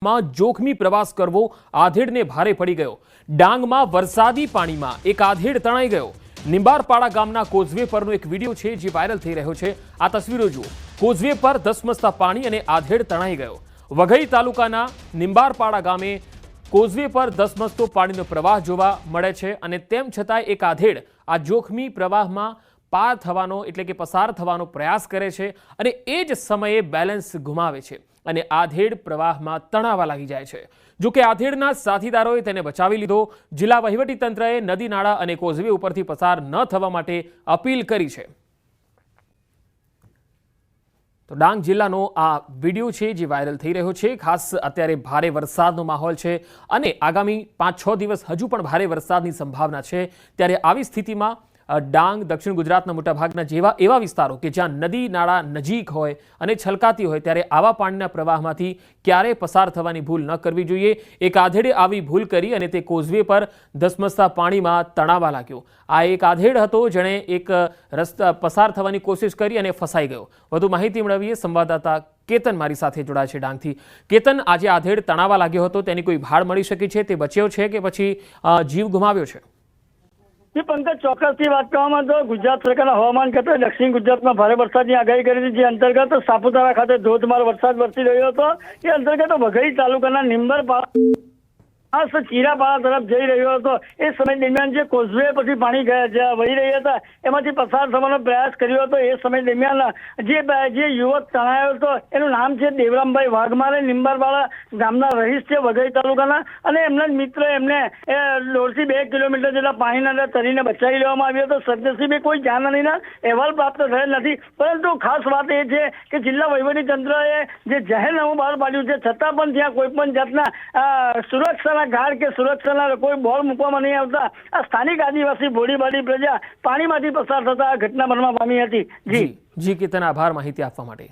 માં જોખમી પ્રવાસ કરવો આધેડને ભારે પડી ગયો। ડાંગમાં વરસાદી પાણીમાં એક આધેડ તણાઈ ગયો। નિંબારપાડા ગામના કોઝવે પરનો એક વિડીયો છે જે વાયરલ થઈ રહ્યો છે। આ તસવીરો જુઓ। કોઝવે પર ધસમસતા પાણી અને આધેડ તણાઈ ગયો। વઘઈ તાલુકાના નિંબારપાડા ગામે કોઝવે પર ધસમસતો પાણીનો પ્રવાહ જોવા મળે છે અને તેમ છતાંય એક આધેડ આ જોખમી પ્રવાહમાં પાર થવાનો એટલે કે પસાર થવાનો પ્રયાસ કરે છે અને એ જ સમયે બેલેન્સ ગુમાવે છે અને આધેડ પ્રવાહમાં તણાવા લાગી જાય છે। જો કે આધેડના સાથીદારોએ તેને બચાવી લીધો। જિલ્લા વહીવટી તંત્રએ નદી નાળા અને કોઝવે ઉપરથી પસાર ન થવા માટે અપીલ કરી છે। તો ડાંગ જિલ્લાનો આ વિડીયો છે જે વાયરલ થઈ રહ્યો છે। ખાસ અત્યારે ભારે વરસાદનો માહોલ છે અને આગામી 5-6 દિવસ હજુ પણ ભારે વરસાદની સંભાવના છે। ત્યારે આવી સ્થિતિમાં ડાંગ દક્ષિણ ગુજરાતના મોટાભાગના એવા વિસ્તારો કે જ્યાં નદી નાળા નજીક હોય અને છલકાતી હોય ત્યારે આવા પાણીના પ્રવાહમાંથી ક્યારેય પસાર થવાની ભૂલ ન કરવી જોઈએ। એક આધેડે આવી ભૂલ કરી અને તે કોઝવે પર ધસમસતા પાણીમાં તણાવા લાગ્યો। આ એક આધેડ હતો જેણે એક રસ્તા પસાર થવાની કોશિશ કરી અને ફસાઈ ગયો। વધુ માહિતી મેળવીએ સંવાદદાતા કેતન મારી સાથે જોડાય છે ડાંગથી। કેતન, આજે આધેડ તણાવા લાગ્યો હતો તેની કોઈ ભાળ મળી શકી છે? તે બચ્યો છે કે પછી જીવ ગુમાવ્યો છે? પંકજ, ચોક્કસથી વાત કરવામાં તો ગુજરાત સરકારના હવામાન ખાતાએ દક્ષિણ ગુજરાતમાં ભારે વરસાદની આગાહી કરી હતી, જે અંતર્ગત સાપુતારા ખાતે ધોધમાર વરસાદ વરસી રહ્યો હતો। એ અંતર્ગત વઘઈ તાલુકાના નિંબારપાડા ચીરાપાડા તરફ જઈ રહ્યો હતો। એ સમય દરમિયાન જે કોઝવે પછી પાણી વહી રહ્યા હતા એમાંથી પસાર થવાનો પ્રયાસ કર્યો હતો। એ સમય દરમિયાન જે યુવક તણાયો હતો એનું નામ છે દેવરામભાઈ વાઘમારે। નિંબારપાડા ગામના રહીશ છે વઘઈ તાલુકાના, અને એમના જ મિત્ર એમને 1.5 થી 2 કિલોમીટર જેટલા પાણીના અંદર તરીને બચાવી લેવામાં આવ્યો હતો। સદનસીબે કોઈ જાનહાનિના અહેવાલ પ્રાપ્ત થયેલ નથી, પરંતુ ખાસ વાત એ છે કે જિલ્લા વહીવટી તંત્રએ જે જાહેરનામું બહાર પાડ્યું છે છતાં પણ ત્યાં કોઈ પણ જાતના સુરક્ષાના ગાર્ડ કે સુરક્ષાના કોઈ બોર્ડ મૂકવામાં નહીં આવતા આ સ્થાનિક આદિવાસી ભોળીભાળી પ્રજા પાણીમાંથી પસાર થતા આ ઘટના બનવા પામી હતી। જી કેતન, આભાર માહિતી આપવા માટે।